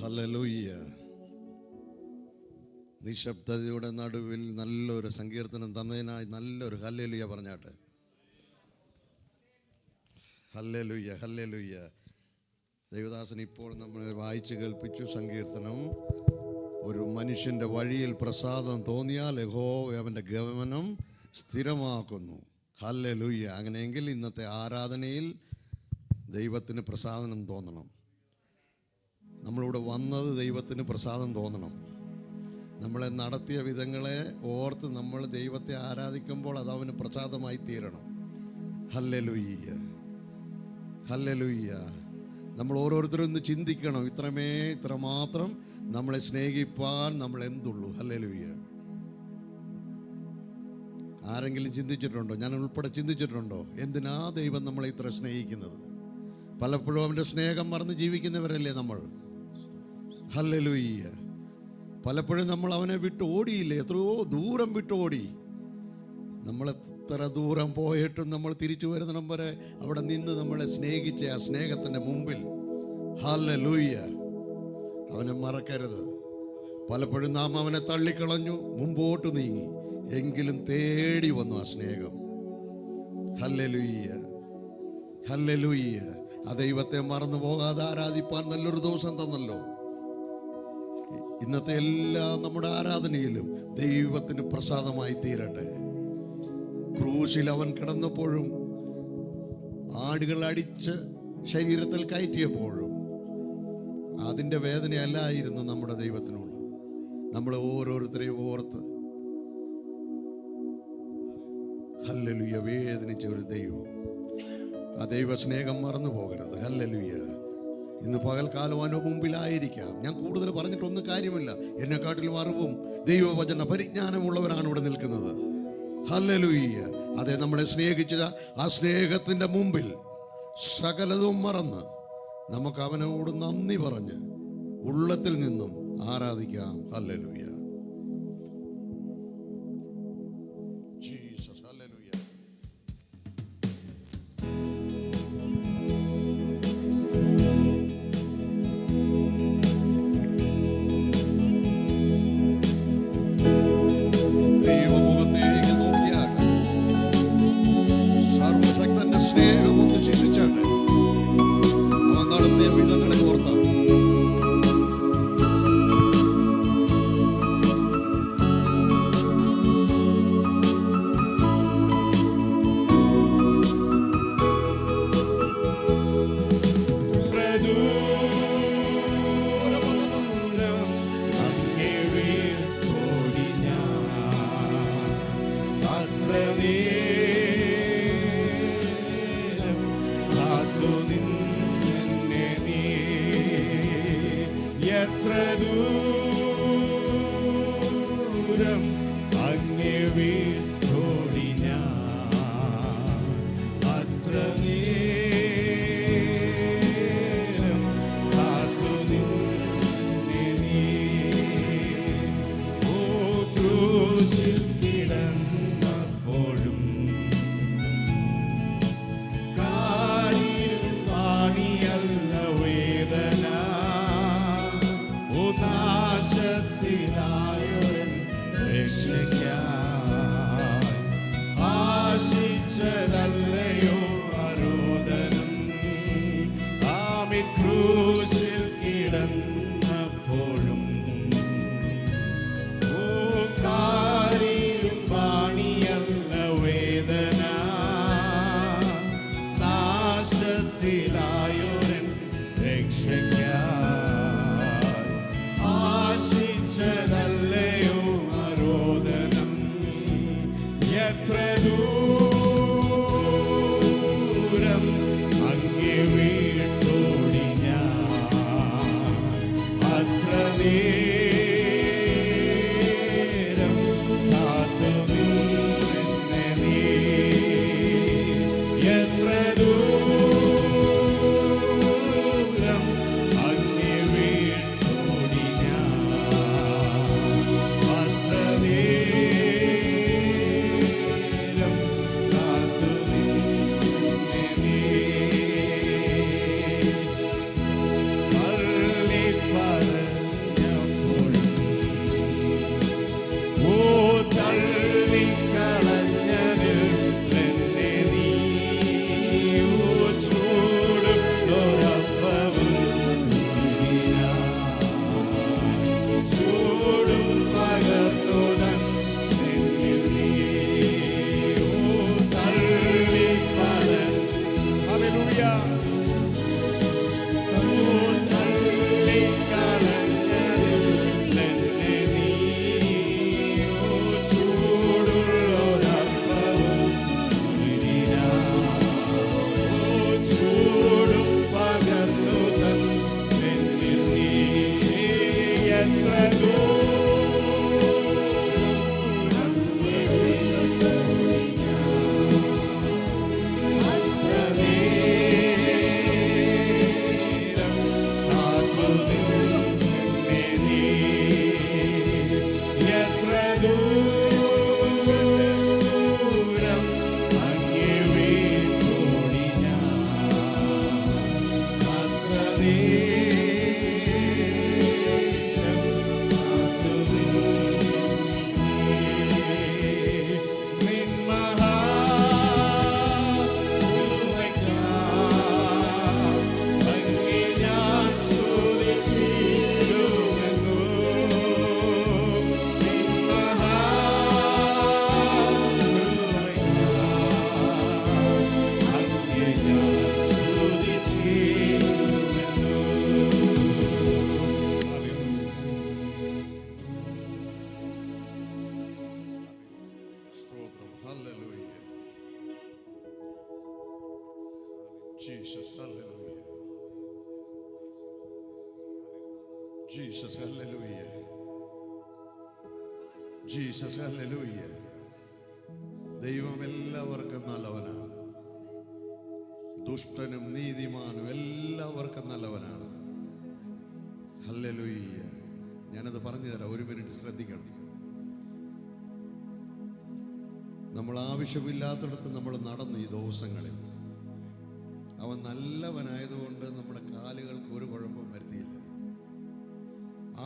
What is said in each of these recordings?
Hallelujah. നിശബ്ദതയുടെ നടുവിൽ നല്ലൊരു സങ്കീർത്തനം തന്നതിനായി നല്ലൊരു ഹല്ലേലൂയ പറഞ്ഞാട്ടെ. Hallelujah, hallelujah. ദൈവദാസൻ ഇപ്പോൾ നമ്മൾ വായിച്ചു കേൾപ്പിച്ചു സങ്കീർത്തനം. ഒരു മനുഷ്യൻ്റെ വഴിയിൽ പ്രസാദം തോന്നിയാൽ യഹോവ അവൻ്റെ ഗമനം സ്ഥിരമാക്കുന്നു. ഹല്ലേലൂയ. അങ്ങനെയെങ്കിൽ ഇന്നത്തെ ആരാധനയിൽ ദൈവത്തിന് പ്രസാദനം തോന്നണം. നമ്മളിവിടെ വന്നത് ദൈവത്തിന് പ്രസാദം തോന്നണം. നമ്മളെ നടത്തിയ വിധങ്ങളെ ഓർത്ത് നമ്മൾ ദൈവത്തെ ആരാധിക്കുമ്പോൾ അത് അവന് പ്രസാദമായി തീരണം. Hallelujah, hallelujah. നമ്മൾ ഓരോരുത്തരും ഒന്ന് ചിന്തിക്കണം, ഇത്രമാത്രം നമ്മളെ സ്നേഹിപ്പാൻ നമ്മൾ എന്തുള്ളൂ. ഹല്ലേലൂയ. ആരെങ്കിലും ചിന്തിച്ചിട്ടുണ്ടോ? ഞാൻ ഉൾപ്പെടെ ചിന്തിച്ചിട്ടുണ്ടോ? എന്തിനാ ദൈവം നമ്മളെ ഇത്ര സ്നേഹിക്കുന്നത്? പലപ്പോഴും അവൻ്റെ സ്നേഹം മറന്ന് ജീവിക്കുന്നവരല്ലേ നമ്മൾ. ഹല്ലേലൂയ. പലപ്പോഴും നമ്മൾ അവനെ വിട്ട് ഓടിയില്ലേ? എത്രയോ ദൂരം വിട്ട് ഓടി. നമ്മളെത്ര ദൂരം പോയിട്ടും നമ്മൾ തിരിച്ചു വരുന്നിടം വരെ അവിടെ നിന്ന് നമ്മളെ സ്നേഹിച്ച ആ സ്നേഹത്തിൻ്റെ മുമ്പിൽ ഹല്ലേലൂയ അവനെ മറക്കരുത്. പലപ്പോഴും നാം അവനെ തള്ളിക്കളഞ്ഞു, മുമ്പോട്ട് നീങ്ങി, എങ്കിലും തേടി വന്നു ആ സ്നേഹം. Hallelujah, hallelujah. ആ ദൈവത്തെ മറന്നു പോകാതെ ആരാധിപ്പാൻ നല്ലൊരു ദിവസം തന്നല്ലോ. ഇന്നത്തെ എല്ലാ നമ്മുടെ ആരാധനയിലും ദൈവത്തിന് പ്രസാദമായി തീരട്ടെ. ക്രൂശിൽ അവൻ കിടന്നപ്പോഴും ആടുകൾ അടിച്ച് ശരീരത്തിൽ കയറ്റിയപ്പോഴും അതിൻ്റെ വേദനയല്ലായിരുന്നു നമ്മുടെ ദൈവത്തിനുള്ളത്. നമ്മൾ ഓരോരുത്തരെയും ഓർത്ത് ഹല്ലേലൂയ വേദനിച്ച ഒരു ദൈവം. ആ ദൈവ സ്നേഹം മറന്നു പോകരുത്. ഹല്ലേലൂയ. ഇന്ന് പകൽക്കാലം അവൻ്റെ മുമ്പിലായിരിക്കാം. ഞാൻ കൂടുതൽ പറഞ്ഞിട്ടൊന്നും കാര്യമില്ല. എന്നെക്കാട്ടിലും അറിവും ദൈവവചന പരിജ്ഞാനമുള്ളവരാണ് ഇവിടെ നിൽക്കുന്നത്. ഹല്ലേലൂയ. അതെ, നമ്മളെ സ്നേഹിച്ച ആ സ്നേഹത്തിൻ്റെ മുമ്പിൽ സകലതും മറന്ന് നമുക്ക് അവനോട് നന്ദി പറഞ്ഞ് ഉള്ളത്തിൽ നിന്നും ആരാധിക്കാം. ഹല്ലേലൂയ. Jesus, hallelujah. ദൈവമുഖത്തേക്ക് നോക്കിയാൽ സർവശക്തന്റെ സ്നേഹം ഒന്ന് ചിന്തിച്ചാട്ടെ. അവൻ നടത്തിയ വിധങ്ങളെ ഓർത്താൽ Father. Jesus hallelujah. Jesus hallelujah. ദൈവം എല്ലാവർക്കും നല്ലവനാണ്. ദുഷ്ടനും നീതിമാനും എല്ലാവർക്കും നല്ലവനാണ്. ഹല്ലേലൂയ. ഞാനത് പറഞ്ഞു തരാം, ഒരു മിനിറ്റ് ശ്രദ്ധിക്കണം. നമ്മൾ ആവശ്യമില്ലാത്തടത്ത് നമ്മൾ നടന്നു ഈ ദിവസങ്ങളിൽ. അവൻ നല്ലവനായതുകൊണ്ട് നമ്മുടെ കാലുകൾക്ക് ഒരു കുഴപ്പവും വരുത്തിയില്ല.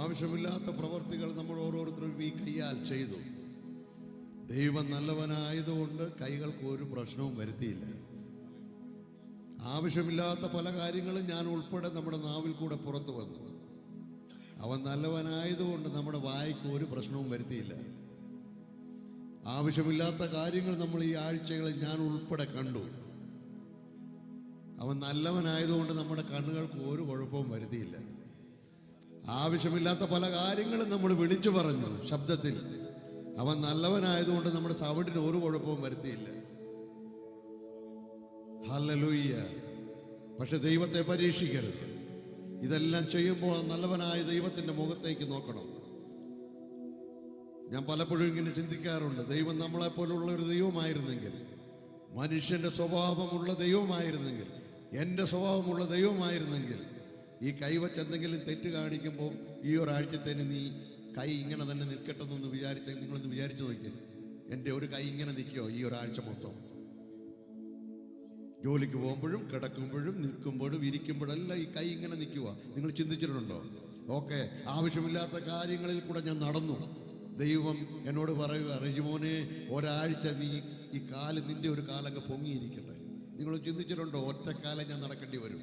ആവശ്യമില്ലാത്ത പ്രവർത്തികൾ നമ്മൾ ഓരോരുത്തരും ഈ കൈയാൽ ചെയ്തു. ദൈവം നല്ലവനായതുകൊണ്ട് കൈകൾക്ക് ഒരു പ്രശ്നവും വരുത്തിയില്ല. ആവശ്യമില്ലാത്ത പല കാര്യങ്ങളും ഞാൻ ഉൾപ്പെടെ നമ്മുടെ നാവിൽ കൂടെ പുറത്തു വന്നു. അവൻ നല്ലവനായതുകൊണ്ട് നമ്മുടെ വായ്ക്ക് ഒരു പ്രശ്നവും വരുത്തിയില്ല. ആവശ്യമില്ലാത്ത കാര്യങ്ങൾ നമ്മൾ ഈ ആഴ്ചകളിൽ ഞാൻ ഉൾപ്പെടെ കണ്ടു. അവൻ നല്ലവനായതുകൊണ്ട് നമ്മുടെ കണ്ണുകൾക്ക് ഒരു കുഴപ്പവും വരുത്തിയില്ല. ആവശ്യമില്ലാത്ത പല കാര്യങ്ങളും നമ്മൾ വിളിച്ചു പറഞ്ഞു ശബ്ദത്തിൽ. അവൻ നല്ലവനായതുകൊണ്ട് നമ്മുടെ സൗണ്ടിന് ഒരു കുഴപ്പവും വരുത്തിയില്ല. ഹല്ലേലൂയ. പക്ഷെ ദൈവത്തെ പരീക്ഷിക്കരുത്. ഇതെല്ലാം ചെയ്യുമ്പോൾ നല്ലവനായ ദൈവത്തിന്റെ മുഖത്തേക്ക് നോക്കണം. ഞാൻ പലപ്പോഴും ഇങ്ങനെ ചിന്തിക്കാറുണ്ട്, ദൈവം നമ്മളെപ്പോലുള്ള ഒരു ദൈവമായിരുന്നെങ്കിൽ, മനുഷ്യന്റെ സ്വഭാവമുള്ള ദൈവമായിരുന്നെങ്കിൽ, എൻ്റെ സ്വഭാവമുള്ള ദൈവമായിരുന്നെങ്കിൽ, ഈ കൈവച്ച് എന്തെങ്കിലും തെറ്റ് കാണിക്കുമ്പോൾ ഈ ഒരാഴ്ചത്തേന് നീ കൈ ഇങ്ങനെ തന്നെ നിൽക്കട്ടെന്നൊന്ന് നിങ്ങളൊന്ന് വിചാരിച്ചു നോക്കിയേ. എൻ്റെ ഒരു കൈ ഇങ്ങനെ നിൽക്കുമോ ഈ ഒരാഴ്ച മൊത്തം? ജോലിക്ക് പോകുമ്പോഴും കിടക്കുമ്പോഴും നിൽക്കുമ്പോഴും ഇരിക്കുമ്പോഴെല്ലാം ഈ കൈ ഇങ്ങനെ നിൽക്കുക. നിങ്ങൾ ചിന്തിച്ചിട്ടുണ്ടോ? ഓക്കെ, ആവശ്യമില്ലാത്ത കാര്യങ്ങളിൽ കൂടെ ഞാൻ നടന്നു. ദൈവം എന്നോട് പറയുക, റെജിമോനെ, ഒരാഴ്ച നീ ഈ കാല്, നിന്റെ ഒരു കാലങ്ങ് പൊങ്ങിയിരിക്കട്ടെ. നിങ്ങൾ ചിന്തിച്ചിട്ടുണ്ടോ? ഒറ്റക്കാലം ഞാൻ നടക്കേണ്ടി വരും.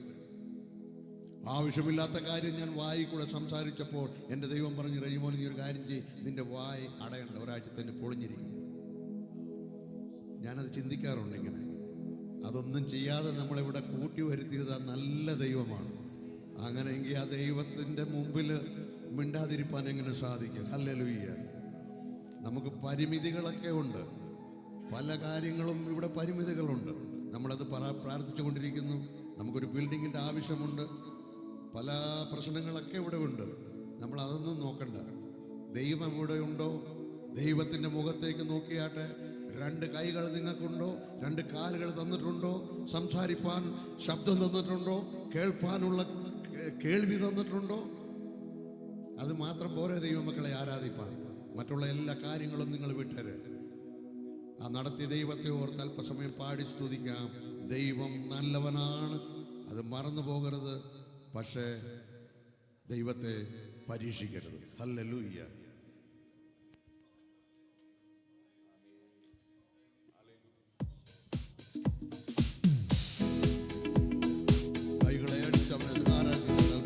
ആവശ്യമില്ലാത്ത കാര്യം ഞാൻ വായി കൂടെ സംസാരിച്ചപ്പോൾ എൻ്റെ ദൈവം പറഞ്ഞു, റെജിമോൻ നീ ഒരു കാര്യം ചെയ്യ്, നിന്റെ വായി അടയണ്ട, ഒരാഴ്ച തന്നെ പൊളിഞ്ഞിരിക്കും. ഞാനത് ചിന്തിക്കാറുണ്ട് ഇങ്ങനെ. അതൊന്നും ചെയ്യാതെ നമ്മളിവിടെ കൂട്ടി വരുത്തിയത് ആ നല്ല ദൈവമാണ്. അങ്ങനെയെങ്കിൽ ആ ദൈവത്തിൻ്റെ മുമ്പിൽ മിണ്ടാതിരിപ്പാൻ എങ്ങനെ സാധിക്കും? ഹല്ലേലൂയ. നമുക്ക് പരിമിതികളൊക്കെ ഉണ്ട്. പല കാര്യങ്ങളും ഇവിടെ പരിമിതികളുണ്ട്. നമ്മളത് പ്രാർത്ഥിച്ചു കൊണ്ടിരിക്കുന്നു. നമുക്കൊരു ബിൽഡിങ്ങിൻ്റെ ആവശ്യമുണ്ട്. പല പ്രശ്നങ്ങളൊക്കെ ഇവിടെ ഉണ്ട്. നമ്മൾ അതൊന്നും നോക്കണ്ട. ദൈവം ഇവിടെ ഉണ്ടോ? ദൈവത്തിൻ്റെ മുഖത്തേക്ക് നോക്കിയാട്ടെ. 2 കൈകൾ നിങ്ങൾക്കുണ്ടോ? 2 കാലുകൾ തന്നിട്ടുണ്ടോ? സംസാരിപ്പാൻ ശബ്ദം തന്നിട്ടുണ്ടോ? കേൾപ്പാനുള്ള കേൾവി തന്നിട്ടുണ്ടോ? അത് മാത്രം പോരെ ദൈവമക്കളെ ആരാധിപ്പാൻ. മറ്റുള്ള എല്ലാ കാര്യങ്ങളും നിങ്ങൾ വിട്ടേര്. ആ നടത്തിയ ദൈവത്തെ ഓർത്ത് അല്പസമയം പാടി സ്തുതിക്കാം. ദൈവം നല്ലവനാണ്, അത് മറന്നു പോകരുത്. പക്ഷേ ദൈവത്തെ പരീക്ഷിക്കരുത്. ഹല്ലേലൂയ. കൈകളെ അടിച്ചവനെ ആരാധിക്കുന്നത്.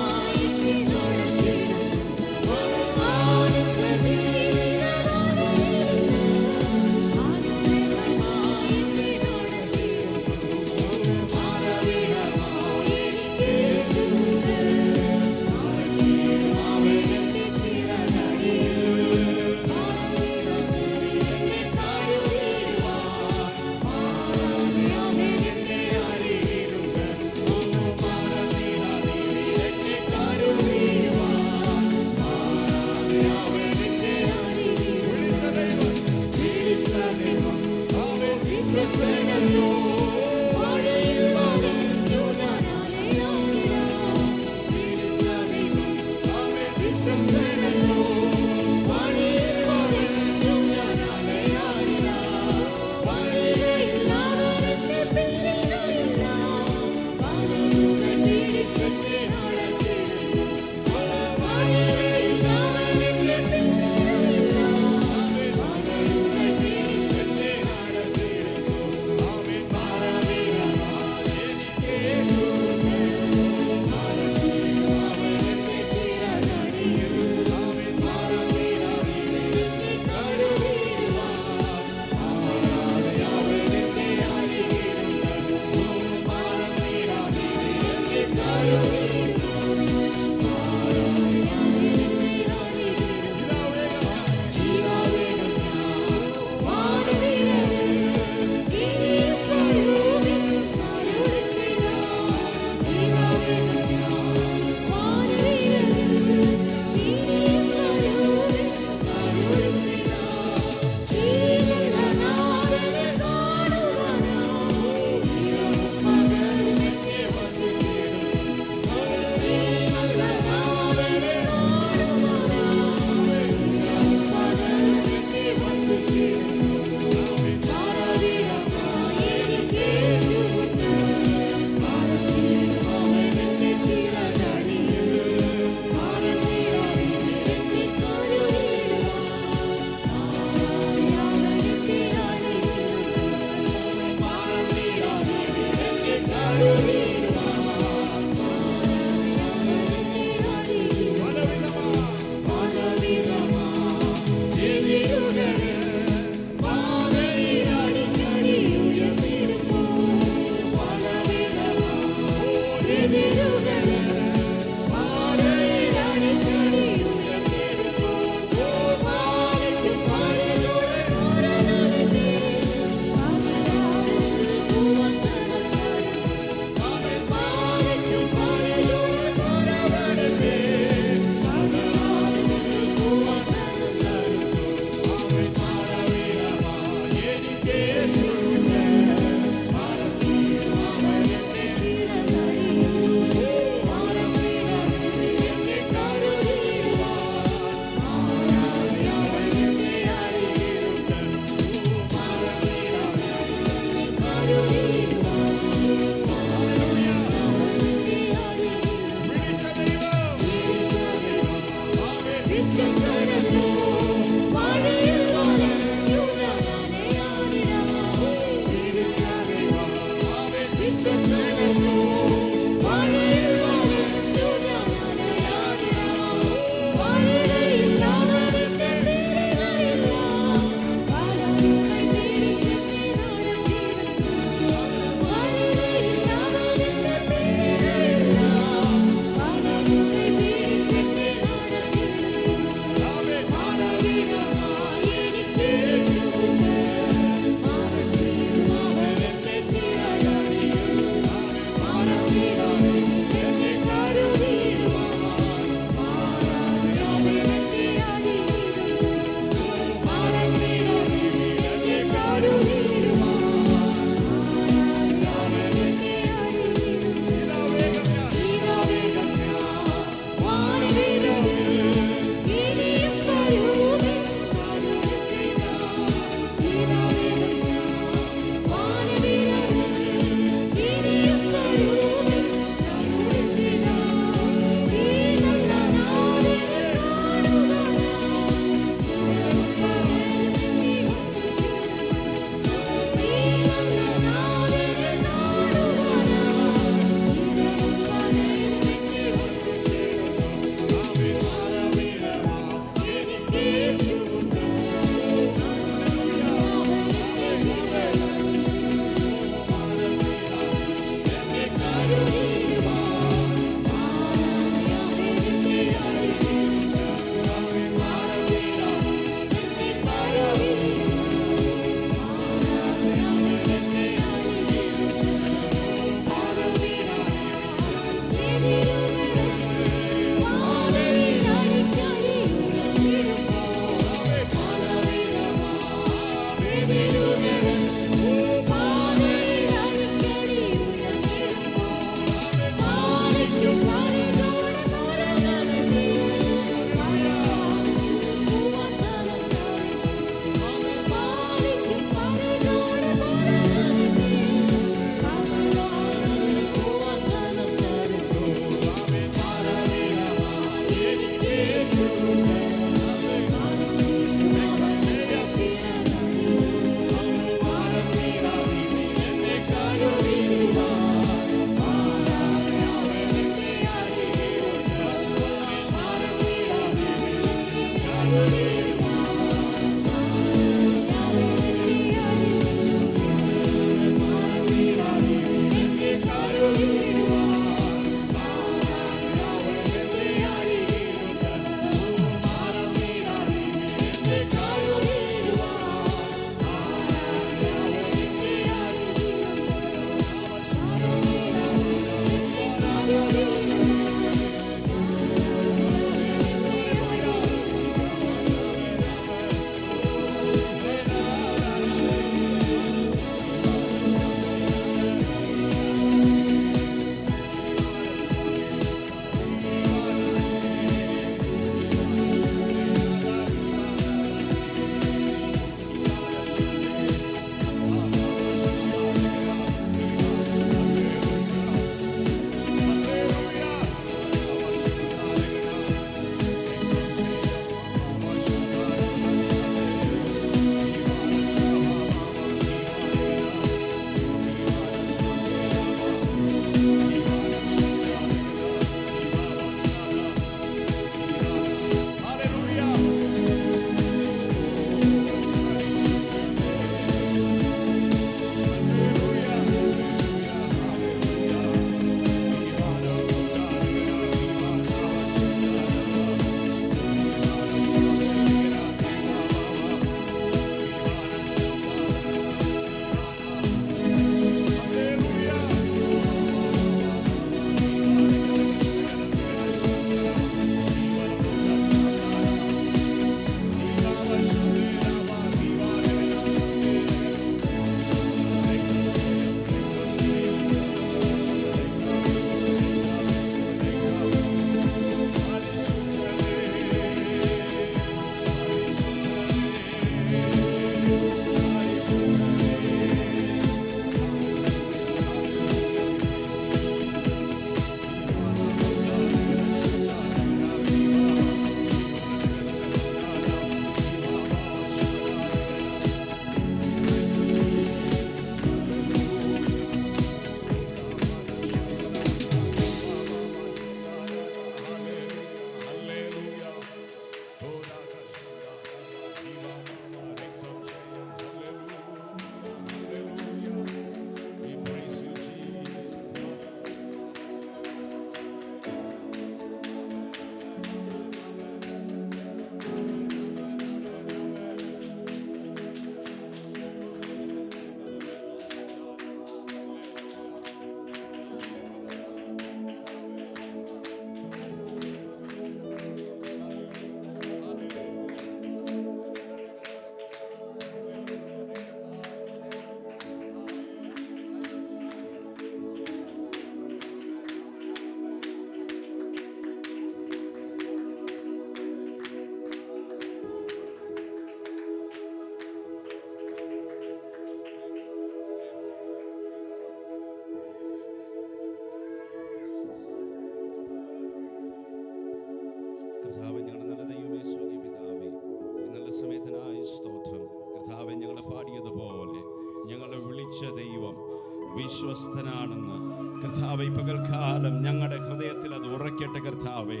വിശ്വസ്തനാണെന്ന്. കർത്താവേ, പകൽക്കാലം ഞങ്ങളുടെ ഹൃദയത്തിൽ അത് ഉറയ്ക്കട്ടെ. കർത്താവേ,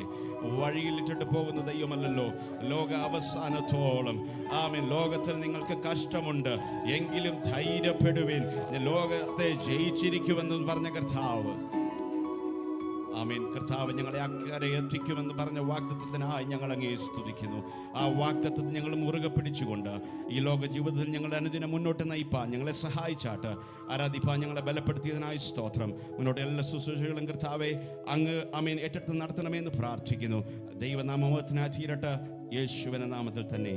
വഴിയിലിട്ടിട്ട് പോകുന്ന ദൈവമല്ലല്ലോ ലോക അവസാനത്തോളം. ആമേൻ. ലോകത്തിൽ നിങ്ങൾക്ക് കഷ്ടമുണ്ട്, എങ്കിലും ധൈര്യപ്പെടുവിൻ, ലോകത്തെ ജയിച്ചിരിക്കുമെന്ന് പറഞ്ഞ കർത്താവ്. ആമേൻ. കർത്താവ് ഞങ്ങളെ അക്കരെ എത്തിക്കുമെന്ന് പറഞ്ഞ വാഗ്ദത്തത്തിനായി ഞങ്ങൾ അങ്ങേ സ്തുതിക്കുന്നു. ആ വാഗ്ദത്തത്തെ ഞങ്ങൾ മുറുകെ പിടിച്ചുകൊണ്ട് ഈ ലോക ജീവിതത്തിൽ ഞങ്ങളുടെ അനുദിനം മുന്നോട്ട് നയിപ്പാൻ ഞങ്ങളെ സഹായിച്ചാട്ട് ആരാധിപ്പാൻ ഞങ്ങളെ ബലപ്പെടുത്തിയതിനായി സ്തോത്രം. മുന്നോട്ട് എല്ലാ ശുശ്രൂഷകളും കർത്താവെ അങ്ങ് ആമേൻ ഏറ്റെടുത്ത് നടത്തണമെന്ന് പ്രാർത്ഥിക്കുന്നു. ദൈവനാമത്തിനായി തീരട്ടെ, യേശുവിന്റെ നാമത്തിൽ തന്നെ.